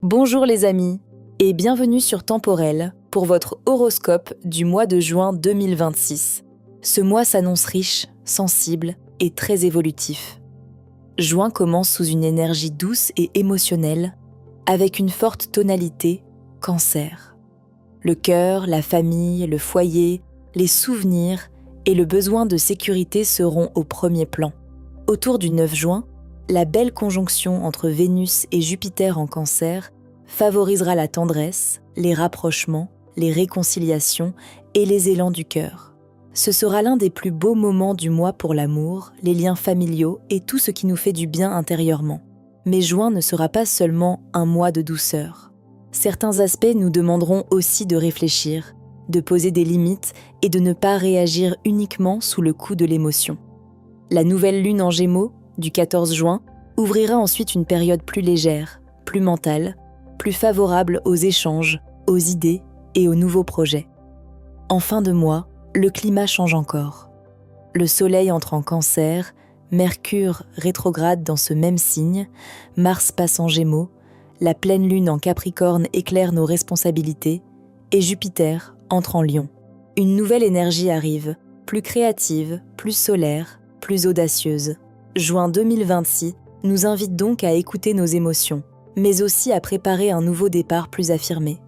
Bonjour les amis et bienvenue sur Temporel pour votre horoscope du mois de juin 2026. Ce mois s'annonce riche, sensible et très évolutif. Juin commence sous une énergie douce et émotionnelle avec une forte tonalité Cancer. Le cœur, la famille, le foyer, les souvenirs et le besoin de sécurité seront au premier plan. Autour du 9 juin, la belle conjonction entre Vénus et Jupiter en Cancer favorisera la tendresse, les rapprochements, les réconciliations et les élans du cœur. Ce sera l'un des plus beaux moments du mois pour l'amour, les liens familiaux et tout ce qui nous fait du bien intérieurement. Mais juin ne sera pas seulement un mois de douceur. Certains aspects nous demanderont aussi de réfléchir, de poser des limites et de ne pas réagir uniquement sous le coup de l'émotion. La nouvelle lune en Gémeaux, du 14 juin, ouvrira ensuite une période plus légère, plus mentale, plus favorable aux échanges, aux idées et aux nouveaux projets. En fin de mois, le climat change encore. Le Soleil entre en Cancer, Mercure rétrograde dans ce même signe, Mars passe en Gémeaux, la pleine lune en Capricorne éclaire nos responsabilités et Jupiter entre en Lion. Une nouvelle énergie arrive, plus créative, plus solaire, plus audacieuse. Juin 2026 nous invite donc à écouter nos émotions, mais aussi à préparer un nouveau départ plus affirmé.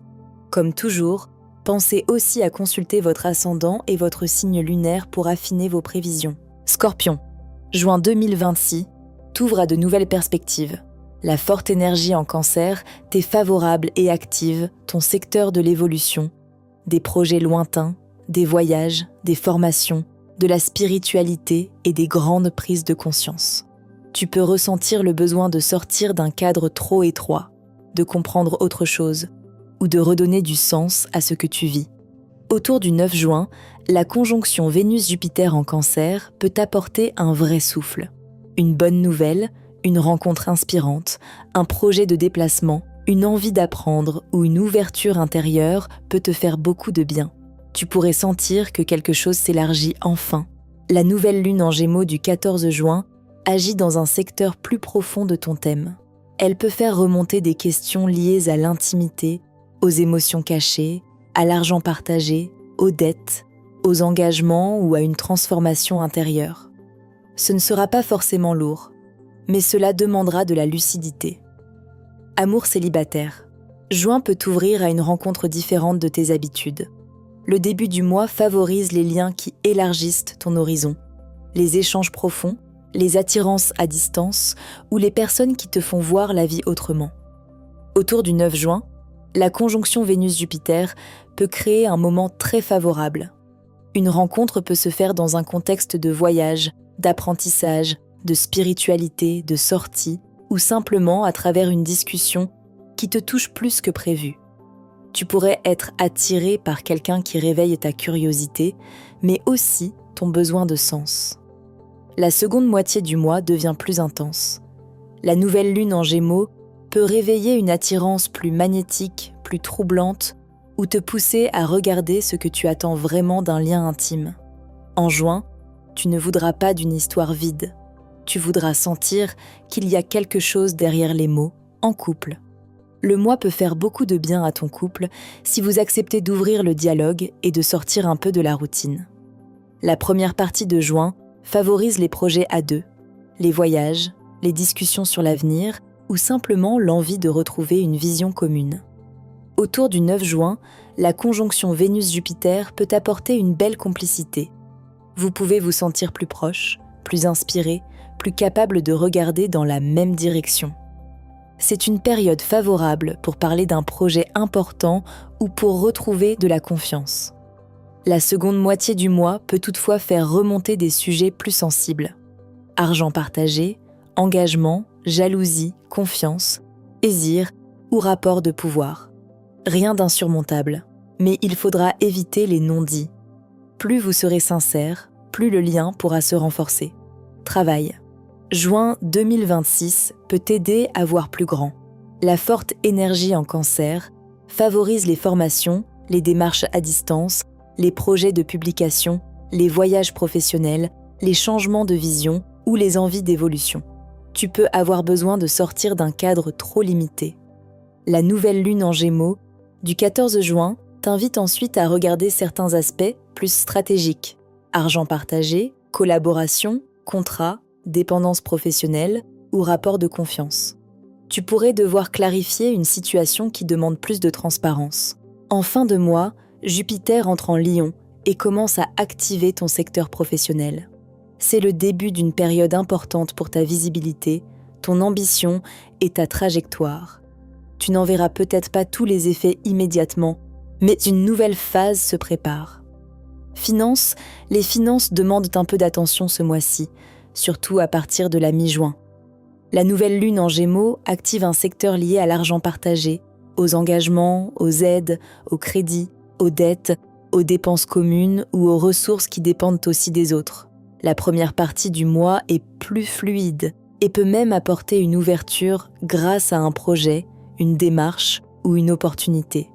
Comme toujours, pensez aussi à consulter votre ascendant et votre signe lunaire pour affiner vos prévisions. Scorpion, juin 2026 t'ouvre à de nouvelles perspectives. La forte énergie en Cancer t'est favorable et active ton secteur de l'évolution, des projets lointains, des voyages, des formations, de la spiritualité et des grandes prises de conscience. Tu peux ressentir le besoin de sortir d'un cadre trop étroit, de comprendre autre chose ou de redonner du sens à ce que tu vis. Autour du 9 juin, la conjonction Vénus-Jupiter en Cancer peut t'apporter un vrai souffle. Une bonne nouvelle, une rencontre inspirante, un projet de déplacement, une envie d'apprendre ou une ouverture intérieure peut te faire beaucoup de bien. Tu pourrais sentir que quelque chose s'élargit enfin. La nouvelle lune en Gémeaux du 14 juin agit dans un secteur plus profond de ton thème. Elle peut faire remonter des questions liées à l'intimité, aux émotions cachées, à l'argent partagé, aux dettes, aux engagements ou à une transformation intérieure. Ce ne sera pas forcément lourd, mais cela demandera de la lucidité. Amour célibataire. Juin peut t'ouvrir à une rencontre différente de tes habitudes. Le début du mois favorise les liens qui élargissent ton horizon, les échanges profonds, les attirances à distance ou les personnes qui te font voir la vie autrement. Autour du 9 juin, la conjonction Vénus-Jupiter peut créer un moment très favorable. Une rencontre peut se faire dans un contexte de voyage, d'apprentissage, de spiritualité, de sortie ou simplement à travers une discussion qui te touche plus que prévu. Tu pourrais être attiré par quelqu'un qui réveille ta curiosité, mais aussi ton besoin de sens. La seconde moitié du mois devient plus intense. La nouvelle lune en Gémeaux peut réveiller une attirance plus magnétique, plus troublante, ou te pousser à regarder ce que tu attends vraiment d'un lien intime. En juin, tu ne voudras pas d'une histoire vide. Tu voudras sentir qu'il y a quelque chose derrière les mots, en couple. Le mois peut faire beaucoup de bien à ton couple si vous acceptez d'ouvrir le dialogue et de sortir un peu de la routine. La première partie de juin favorise les projets à deux, les voyages, les discussions sur l'avenir ou simplement l'envie de retrouver une vision commune. Autour du 9 juin, la conjonction Vénus-Jupiter peut apporter une belle complicité. Vous pouvez vous sentir plus proche, plus inspiré, plus capable de regarder dans la même direction. C'est une période favorable pour parler d'un projet important ou pour retrouver de la confiance. La seconde moitié du mois peut toutefois faire remonter des sujets plus sensibles. Argent partagé, engagement, jalousie, confiance, désir ou rapport de pouvoir. Rien d'insurmontable, mais il faudra éviter les non-dits. Plus vous serez sincère, plus le lien pourra se renforcer. Travail. Juin 2026 peut t'aider à voir plus grand. La forte énergie en Cancer favorise les formations, les démarches à distance, les projets de publication, les voyages professionnels, les changements de vision ou les envies d'évolution. Tu peux avoir besoin de sortir d'un cadre trop limité. La nouvelle lune en Gémeaux, du 14 juin, t'invite ensuite à regarder certains aspects plus stratégiques. Argent partagé, collaboration, contrat, dépendance professionnelle ou rapport de confiance. Tu pourrais devoir clarifier une situation qui demande plus de transparence. En fin de mois, Jupiter entre en Lion et commence à activer ton secteur professionnel. C'est le début d'une période importante pour ta visibilité, ton ambition et ta trajectoire. Tu n'en verras peut-être pas tous les effets immédiatement, mais une nouvelle phase se prépare. Finances, les finances demandent un peu d'attention ce mois-ci, surtout à partir de la mi-juin. La nouvelle lune en Gémeaux active un secteur lié à l'argent partagé, aux engagements, aux aides, aux crédits, aux dettes, aux dépenses communes ou aux ressources qui dépendent aussi des autres. La première partie du mois est plus fluide et peut même apporter une ouverture grâce à un projet, une démarche ou une opportunité.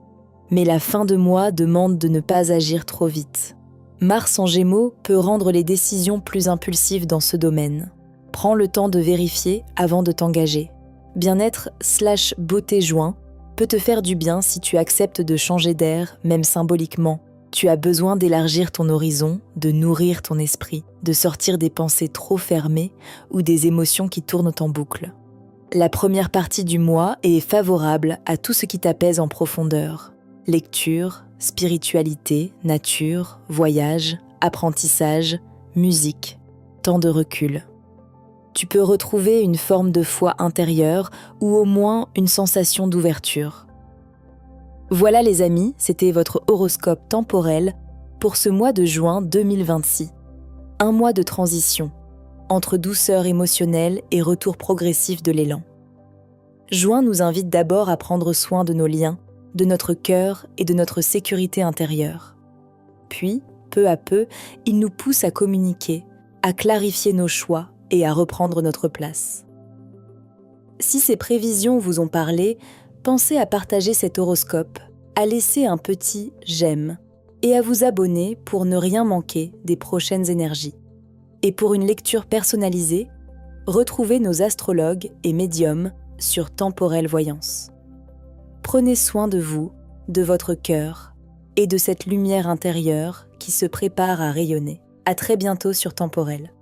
Mais la fin de mois demande de ne pas agir trop vite. Mars en Gémeaux peut rendre les décisions plus impulsives dans ce domaine. Prends le temps de vérifier avant de t'engager. Bien-être/beauté joint peut te faire du bien si tu acceptes de changer d'air, même symboliquement. Tu as besoin d'élargir ton horizon, de nourrir ton esprit, de sortir des pensées trop fermées ou des émotions qui tournent en boucle. La première partie du mois est favorable à tout ce qui t'apaise en profondeur. Lecture, spiritualité, nature, voyage, apprentissage, musique, temps de recul. Tu peux retrouver une forme de foi intérieure ou au moins une sensation d'ouverture. Voilà les amis, c'était votre horoscope temporel pour ce mois de juin 2026. Un mois de transition, entre douceur émotionnelle et retour progressif de l'élan. Juin nous invite d'abord à prendre soin de nos liens, de notre cœur et de notre sécurité intérieure. Puis, peu à peu, il nous pousse à communiquer, à clarifier nos choix et à reprendre notre place. Si ces prévisions vous ont parlé, pensez à partager cet horoscope, à laisser un petit « j'aime » et à vous abonner pour ne rien manquer des prochaines énergies. Et pour une lecture personnalisée, retrouvez nos astrologues et médiums sur Temporelle Voyance. Prenez soin de vous, de votre cœur et de cette lumière intérieure qui se prépare à rayonner. À très bientôt sur Temporelle.